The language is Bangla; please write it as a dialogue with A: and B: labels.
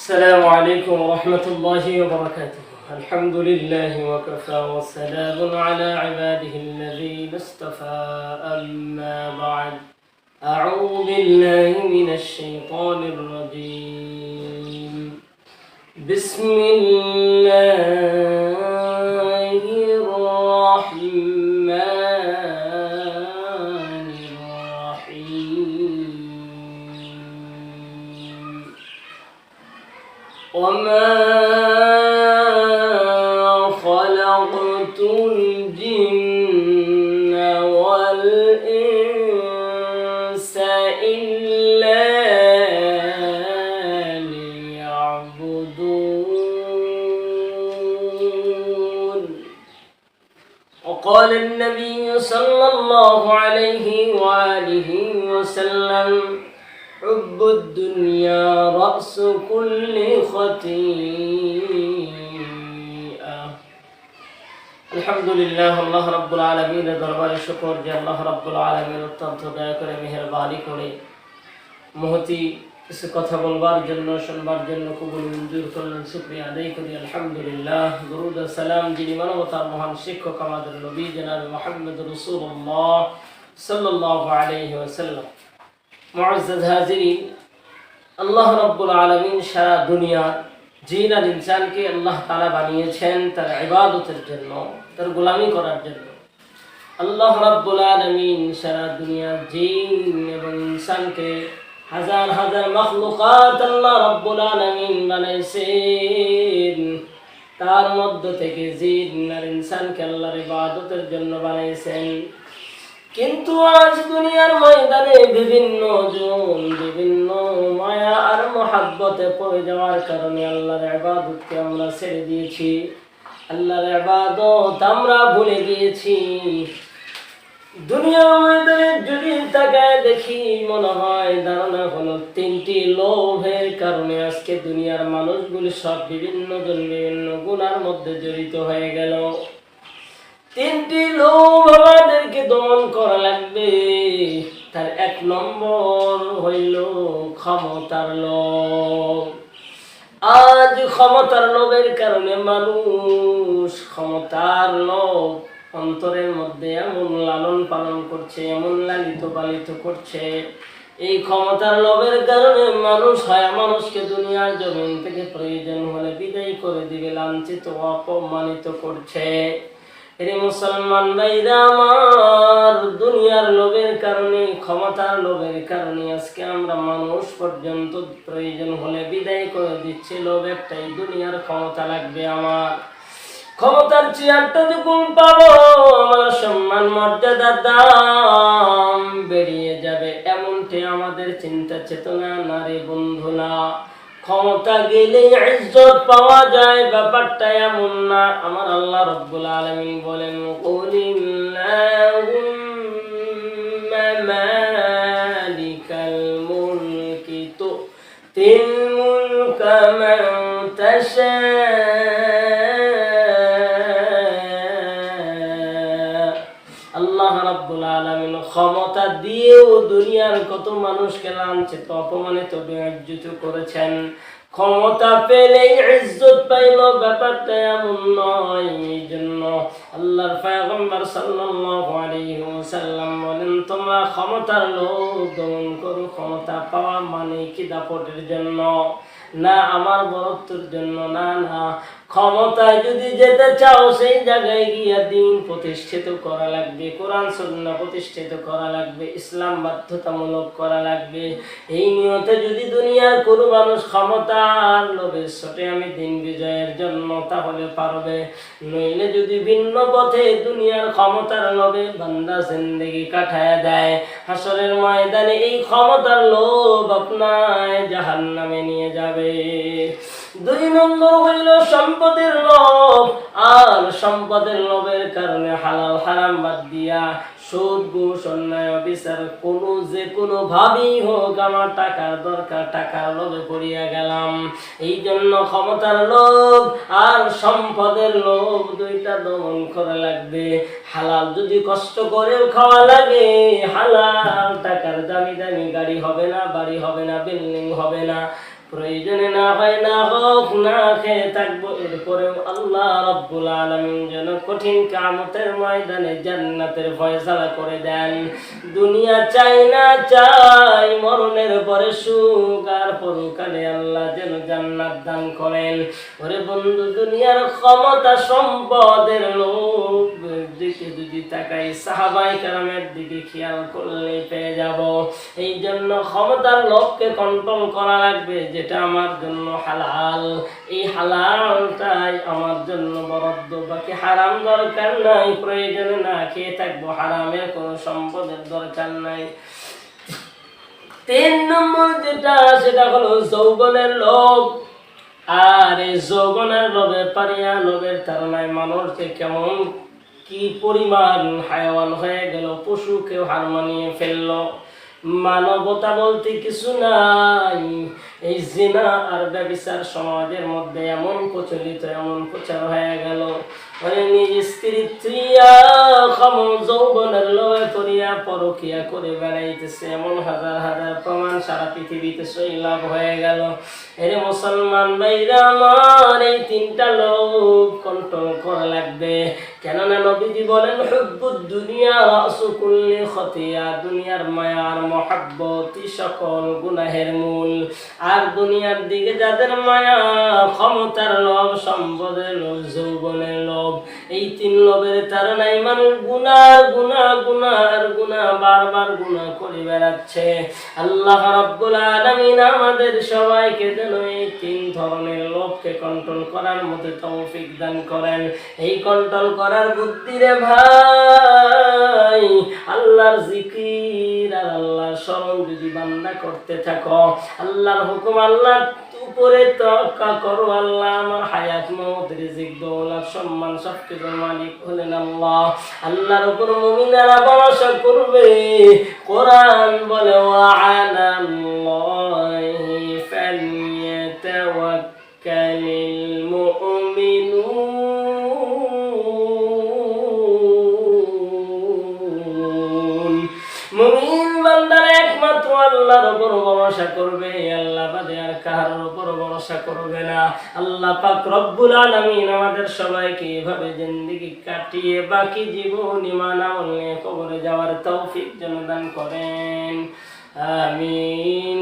A: السلام عليكم ورحمة الله وبركاته. الحمد لله وكفى والسلام على عباده الذين اصطفى. أما بعد، أعوذ بالله من الشيطان الرجيم. بسم الله الرحمن الرحيم. وما خلقت الجن والإنس إلا ليعبدون. وقال النبي صلى الله عليه وآله وسلم: حب الدنيا رأس كل خطيئة. আলহামদুলিল্লাহ, আল্লাহ রাব্বুল আলামিনের দরবারে শুকর যে আল্লাহ রাব্বুল আলামিন অত্যন্ত দয়া করে মেহেরবানি করে মহতি কিছু কথা বলবার জন্য শুনবার জন্য কবুল মঞ্জুর করলেন। শুকরিয়া আদায় করি আলহামদুলিল্লাহ। দরুদ ও সালাম যিনি মানবতার মহান শিক্ষক আমাদের নবী জনাব মুহাম্মদ রাসূলুল্লাহ সাল্লাল্লাহু আলাইহি ওয়াসাল্লাম। মুআজ্জাজ হাজিরিন, আল্লাহ রাব্বুল আলামিন সারা দুনিয়ার জিন আর ইনসানকে আল্লাহ তাআলা বানিয়েছেন তার ইবাদতের জন্য, তার গোলামি করার জন্য। আল্লাহ রাব্বুল আলামিন সারা দুনিয়ার জিন এবং ইনসানকে হাজার হাজার মাখলুকাত আল্লাহ রাব্বুল আলামিন বানাইছেন। তার মধ্য থেকে জিন আর ইনসানকে আল্লাহর ইবাদতের জন্য বানাইছেন। কিন্তু আজ দুনিয়ার ময়দানে বিভিন্ন জন বিভিন্ন মায়া আর মহাব্বতে পড়ে যাওয়ার কারণে আল্লাহর ইবাদতকে আমরা ছেড়ে দিয়েছি, আল্লাহর ইবাদত আমরা ভুলে গিয়েছি। দুনিয়ার ময়দানে যদি তাকায় দেখি মনে হয় ধারণা হলো তিনটি লোভের কারণে আজকে দুনিয়ার মানুষগুলি সব বিভিন্ন জন বিভিন্ন গুনার মধ্যে জড়িত হয়ে গেল। তিনটি লোভ আমাদেরকে দমন করা লাগবে। তার এক নম্বর হইল ক্ষমতার লোভ। আজ ক্ষমতার লোভের কারণে মানুষ ক্ষমতার লোভ অন্তরের মধ্যে এমন লালন পালন করছে, এমন লালিত পালিত করছে। এই ক্ষমতার লোভের কারণে মানুষ হয় মানুষকে দুনিয়ার জমিন থেকে প্রয়োজন হলে বিদায় করে দিবে, লাঞ্ছিত অপমানিত করছে। এরে মুসলমান ভাইরা আমার, দুনিয়ার লোভের কারণে ক্ষমতার লোভের কারণে আজকে আমরা মানুষ পর্যন্ত প্রয়োজন হলে বিদায় করে দিচ্ছি। লোভ একটাই, দুনিয়ার ক্ষমতা লাগবে আমার। ক্ষমতার চেয়ারটা যখন পাবো আমার সম্মান মর্যাদার দাম বেরিয়ে যাবে, এমনটি আমাদের চিন্তা চেতনা না রে বন্ধু না। ক্ষমতা গেলে ইজ্জত পাওয়া যায়, ব্যাপারটা এমন না। আমার আল্লাহ রাব্বুল আলামিন বলেন: কুলিল্লাহুম্মা মালিকাল মুলকি তুতিল মুলকা মান তাশা। আল্লাহ রাব্বুল আলামিন ক্ষমতা দিয়েও দুনিয়ার কত মানুষকে লাঞ্ছিত অপমানিত বেইজ্জত করেছেন। ক্ষমতা পেলেই ইজ্জত পাইল, ব্যাপারটা এমন নয়। এই জন্য আল্লাহর পয়গম্বর সাল্লাল্লাহু আলাইহি ওয়াসাল্লাম বলেন, তোমরা ক্ষমতার লোভ দমন করো। ক্ষমতা পাওয়া মানে কি দাপটের জন্য না, আমার বরত্বের জন্য না। না, ক্ষমতায় যদি যেতে চাও সেই জায়গায় গিয়ে দিন প্রতিষ্ঠিত করা লাগবে, কোরআন সুন্নাহ প্রতিষ্ঠিত করা লাগবে, ইসলাম বাধ্যতামূলক করা লাগবে। এই নিয়তে যদি দুনিয়ার কোনো মানুষ ক্ষমতার লোভে ছোটে আমি দিন বিজয়ের জন্য, তাহলে পারবে। নইলে যদি ভিন্ন পথে দুনিয়ার ক্ষমতার লোভে বান্দা জিন্দেগি কাটায় দেয়, হাসরের ময়দানে এই ক্ষমতার লোভ আপনার জাহান্নামে নিয়ে যাবে। দুই নম্বর হইল সম্পদের লোভ। আর সম্পদের লোভের কারণে হালাল হারাম বাদ দিয়া সুদ ঘুষ অন্যায় অবিচার কোনো ভাবেই হোক আমার টাকার দরকার, টাকার লোভে পড়িয়া গেলাম। এই জন্য ক্ষমতার লোভ আর সম্পদের লোভ দুইটা দমন করা লাগবে। হালাল যদি কষ্ট করেও খাওয়া লাগে, হালাল টাকার দামি দামি গাড়ি হবে না, বাড়ি হবে না, বিল্ডিং হবে না, প্রয়োজনে না হয় না হোক, না খেয়ে থাকবো, এরপরেও আল্লাহ রাব্বুল আলামিন যেন কঠিন কিয়ামতের ময়দানে জান্নাতের ফয়সালা করে দেন। দুনিয়া চাই না চাই, মরণের পরে সুখ, আর পরকালে আল্লাহ যেন জান্নাত দান করেন। ওরে বন্ধু, দুনিয়ার ক্ষমতা সম্পদের লোভ দিকে যদি তাকাই, সাহাবায়ে কেরামের দিকে খেয়াল করলে পেয়ে যাব। এই জন্য ক্ষমতার লোভকে কন্ট্রোল করা লাগবে, যেটা আমার জন্য হালাল, এই হালালটাই আমার জন্য বরাদ্দ, বাকি হারাম দরকার নাই। প্রয়োজনে না খেয়ে থাকবো, হারামের কোনো সম্পদের দরকার নাই। 3 নম্বর যেটা, সেটা হলো যৌবনের লোভ। আর এই যৌবনের লোভে পারিয়া, লোভের তাড়নায় মানুষকে কেমন কি পরিমাণ হায়াওয়ান হয়ে গেল, পশুকেও হার মানিয়ে ফেললো। মানবতা বলতে কিছু নাই। এই জিনা আর ব্যভিচার সমাজের মধ্যে এমন প্রচলিত, এমন প্রচার হয়ে গেল, মানে নিজ স্ত্রী যৌবনের লোভে করিয়া পরকিয়া করে বেড়াইতেছে, এমন হাজার হাজার প্রমাণ সারা পৃথিবীতে সইলাভ হয়ে গেল। এর মুসলমান ভাইরা আমার, এই 3টা লোভ কন্ট্রোল করা লাগবে। কেননা নবীজি বলেন, হুব্বুদ দুনিয়া রাসু কুল্লি খতিয়া, দুনিয়ার মায়া আর মহাব্বতই সকল গুনাহের মূল। আর দুনিয়ার দিকে যাদের মায়া, ক্ষমতার লোভ, সম্পদের লোভ, যৌবনের লোভ, এই 3 লোভের তাড়নায় মানুষ গুনাহ বারবার গুনাহ করে বেড়াচ্ছে। আল্লাহ রাব্বুল আলামিন আমাদের সবাইকে যেন এই 3 ধরনের লোভকে কন্ট্রোল করার মতো তৌফিক দান করেন। এই কন্ট্রোল করার বুদ্ধি রে ভাই, আল্লাহর জিকির আর আল্লাহর স্মরণ যদি বান্দা করতে থাকো, আল্লাহর হুকুম, আল্লাহর উপরে তাওয়াক্কুল করো। আল্লাহ আমার হায়াত, মওত, রিজিক, দৌলত, সম্মান সবকিছুর মালিক হলেন আল্লাহ। আল্লাহর উপর মুমিনেরা ভরসা করবে। কোরআন বলে, ওয়া আলাল্লাহি ফালইয়াতাওয়াক্কালিল মুমিনুন। মুমিন বান্দারা একমাত্র আল্লাহর উপর ভরসা করবে, আল্লাহ বাদে আর কারোর উপর ভরসা করবে না। আল্লাহ পাক রব্বুল আলামিন আমাদের সবাইকে এভাবে জিন্দেগি কাটিয়ে বাকি জীবন ঈমান আমল নিয়ে কবরে যাওয়ার তৌফিক যেন দান করেন। আমিন।